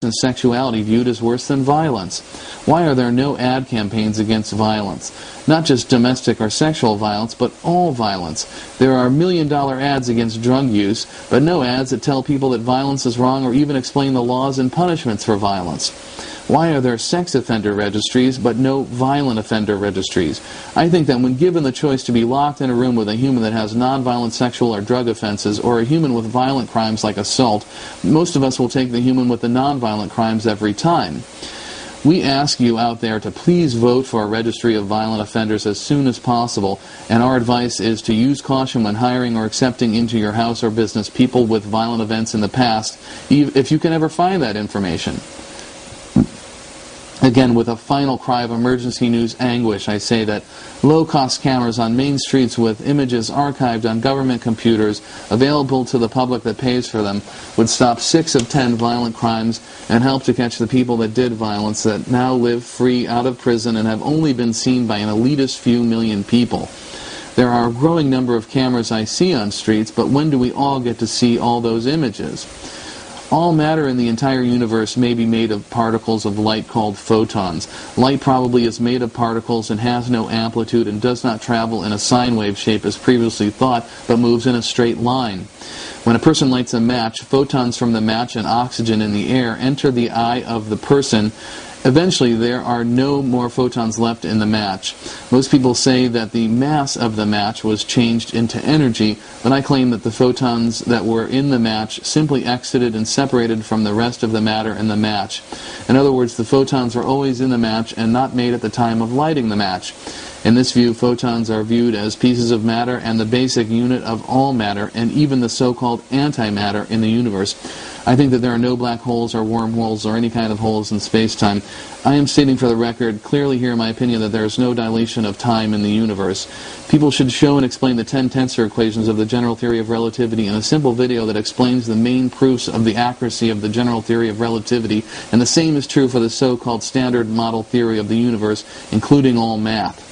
and sexuality viewed as worse than violence? Why are there no ad campaigns against violence? Not just domestic or sexual violence, but all violence. There are million-dollar ads against drug use, but no ads that tell people that violence is wrong or even explain the laws and punishments for violence. Why are there sex offender registries, but no violent offender registries? I think that when given the choice to be locked in a room with a human that has non-violent sexual or drug offenses, or a human with violent crimes like assault, most of us will take the human with the non-violent crimes every time. We ask you out there to please vote for a registry of violent offenders as soon as possible, and our advice is to use caution when hiring or accepting into your house or business people with violent events in the past, if you can ever find that information. Again, with a final cry of emergency news anguish, I say that low-cost cameras on main streets with images archived on government computers available to the public that pays for them would stop 6 of 10 violent crimes and help to catch the people that did violence that now live free out of prison and have only been seen by an elitist few million people. There are a growing number of cameras I see on streets, but when do we all get to see all those images? All matter in the entire universe may be made of particles of light called photons. Light probably is made of particles and has no amplitude and does not travel in a sine wave shape as previously thought, but moves in a straight line. When a person lights a match, photons from the match and oxygen in the air enter the eye of the person. Eventually, there are no more photons left in the match. Most people say that the mass of the match was changed into energy, but I claim that the photons that were in the match simply exited and separated from the rest of the matter in the match. In other words, the photons were always in the match and not made at the time of lighting the match. In this view, photons are viewed as pieces of matter and the basic unit of all matter, and even the so-called antimatter in the universe. I think that there are no black holes or wormholes or any kind of holes in space-time. I am stating for the record clearly here my opinion that there is no dilation of time in the universe. People should show and explain the 10 tensor equations of the general theory of relativity in a simple video that explains the main proofs of the accuracy of the general theory of relativity, and the same is true for the so-called standard model theory of the universe, including all math.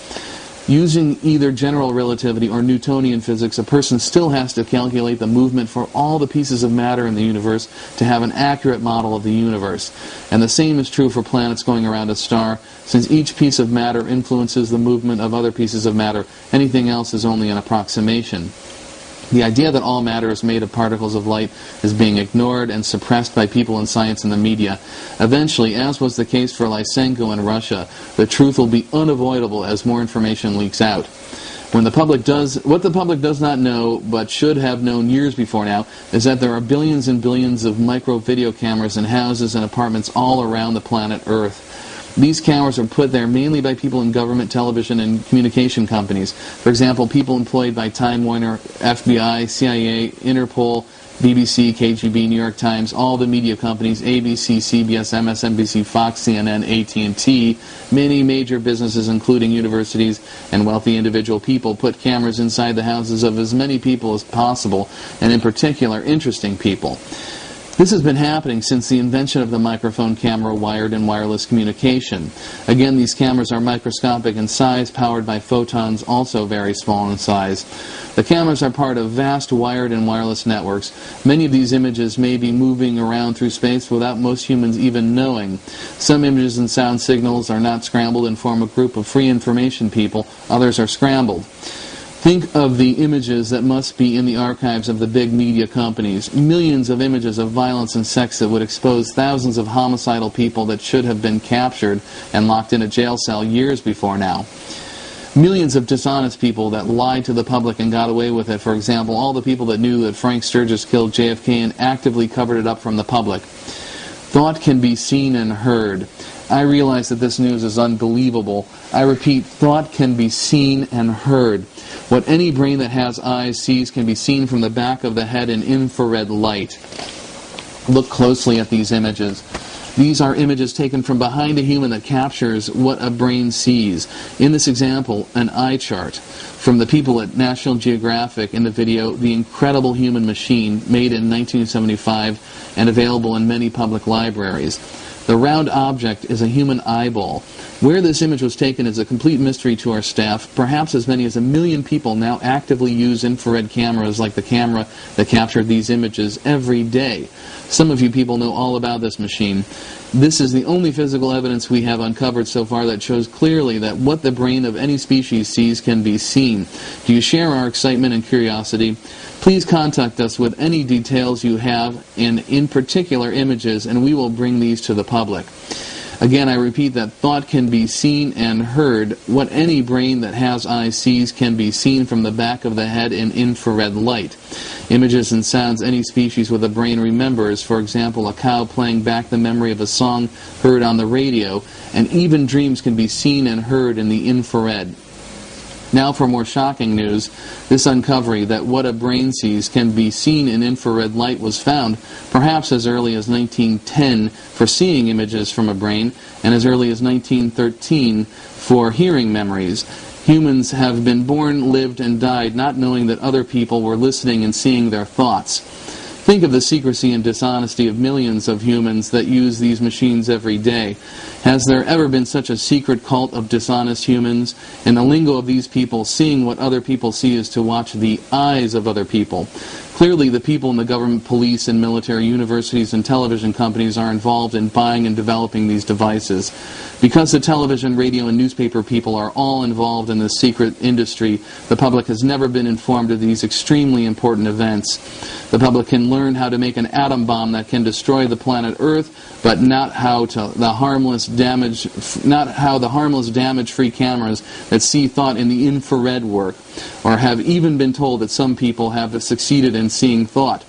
Using either general relativity or Newtonian physics, a person still has to calculate the movement for all the pieces of matter in the universe to have an accurate model of the universe. And the same is true for planets going around a star. Since each piece of matter influences the movement of other pieces of matter, anything else is only an approximation. The idea that all matter is made of particles of light is being ignored and suppressed by people in science and the media. Eventually, as was the case for Lysenko in Russia, the truth will be unavoidable as more information leaks out. What the public does not know, but should have known years before now, is that there are billions and billions of micro video cameras in houses and apartments all around the planet Earth. These cameras are put there mainly by people in government, television, and communication companies. For example, people employed by Time Warner, FBI, CIA, Interpol, BBC, KGB, New York Times, all the media companies, ABC, CBS, MSNBC, Fox, CNN, AT&T, many major businesses, including universities and wealthy individual people, put cameras inside the houses of as many people as possible, and in particular, interesting people. This has been happening since the invention of the microphone camera, wired and wireless communication. Again, these cameras are microscopic in size, powered by photons, also very small in size. The cameras are part of vast wired and wireless networks. Many of these images may be moving around through space without most humans even knowing. Some images and sound signals are not scrambled and form a group of free information people. Others are scrambled. Think of the images that must be in the archives of the big media companies. Millions of images of violence and sex that would expose thousands of homicidal people that should have been captured and locked in a jail cell years before now. Millions of dishonest people that lied to the public and got away with it. For example, all the people that knew that Frank Sturgis killed JFK and actively covered it up from the public. Thought can be seen and heard. I realize that this news is unbelievable. I repeat, thought can be seen and heard. What any brain that has eyes sees can be seen from the back of the head in infrared light. Look closely at these images. These are images taken from behind a human that captures what a brain sees. In this example, an eye chart. from the people at National Geographic in the video The Incredible Human Machine, made in 1975 and available in many public libraries. The round object is a human eyeball. Where this image was taken is a complete mystery to our staff. Perhaps as many as 1 million people now actively use infrared cameras like the camera that captured these images every day. Some of you people know all about this machine. This is the only physical evidence we have uncovered so far that shows clearly that what the brain of any species sees can be seen. Do you share our excitement and curiosity? Please contact us with any details you have, and in particular images, and we will bring these to the public. Again, I repeat that thought can be seen and heard. What any brain that has eyes sees can be seen from the back of the head in infrared light. Images and sounds any species with a brain remembers, for example, a cow playing back the memory of a song heard on the radio, and even dreams can be seen and heard in the infrared. Now for more shocking news, this uncovery that what a brain sees can be seen in infrared light was found perhaps as early as 1910 for seeing images from a brain, and as early as 1913 for hearing memories. Humans have been born, lived, and died not knowing that other people were listening and seeing their thoughts. Think of the secrecy and dishonesty of millions of humans that use these machines every day. Has there ever been such a secret cult of dishonest humans? In the lingo of these people, seeing what other people see is to watch the eyes of other people. Clearly, the people in the government, police, and military, universities, and television companies are involved in buying and developing these devices. Because the television, radio, and newspaper people are all involved in this secret industry, the public has never been informed of these extremely important events. The public can learn how to make an atom bomb that can destroy the planet Earth, but not how the harmless damage-free cameras that see thought in the infrared work, or have even been told that some people have succeeded in seeing thought.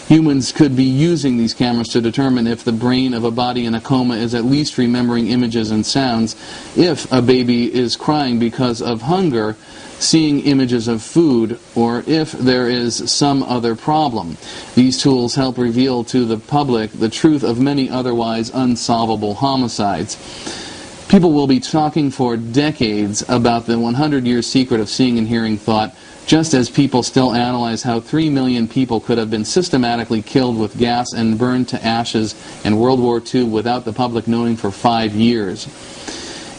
Humans could be using these cameras to determine if the brain of a body in a coma is at least remembering images and sounds, if a baby is crying because of hunger, seeing images of food, or if there is some other problem. These tools help reveal to the public the truth of many otherwise unsolvable homicides. People will be talking for decades about the 100-year secret of seeing and hearing thought, just as people still analyze how 3 million people could have been systematically killed with gas and burned to ashes in World War II without the public knowing for 5 years.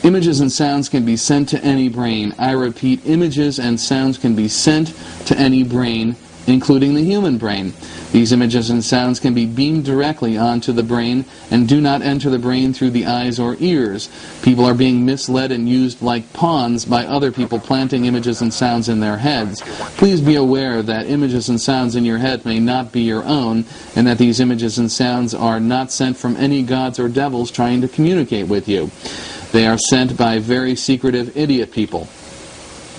Images and sounds can be sent to any brain. I repeat, images and sounds can be sent to any brain, including the human brain. These images and sounds can be beamed directly onto the brain and do not enter the brain through the eyes or ears. People are being misled and used like pawns by other people planting images and sounds in their heads. Please be aware that images and sounds in your head may not be your own, and that these images and sounds are not sent from any gods or devils trying to communicate with you. They are sent by very secretive idiot people.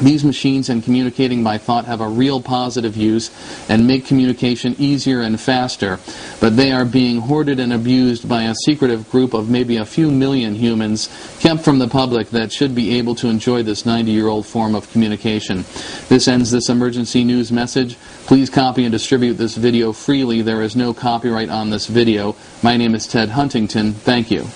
These machines and communicating by thought have a real positive use and make communication easier and faster, but they are being hoarded and abused by a secretive group of maybe a few million humans kept from the public that should be able to enjoy this 90-year-old form of communication. This ends this emergency news message. Please copy and distribute this video freely. There is no copyright on this video. My name is Ted Huntington. Thank you.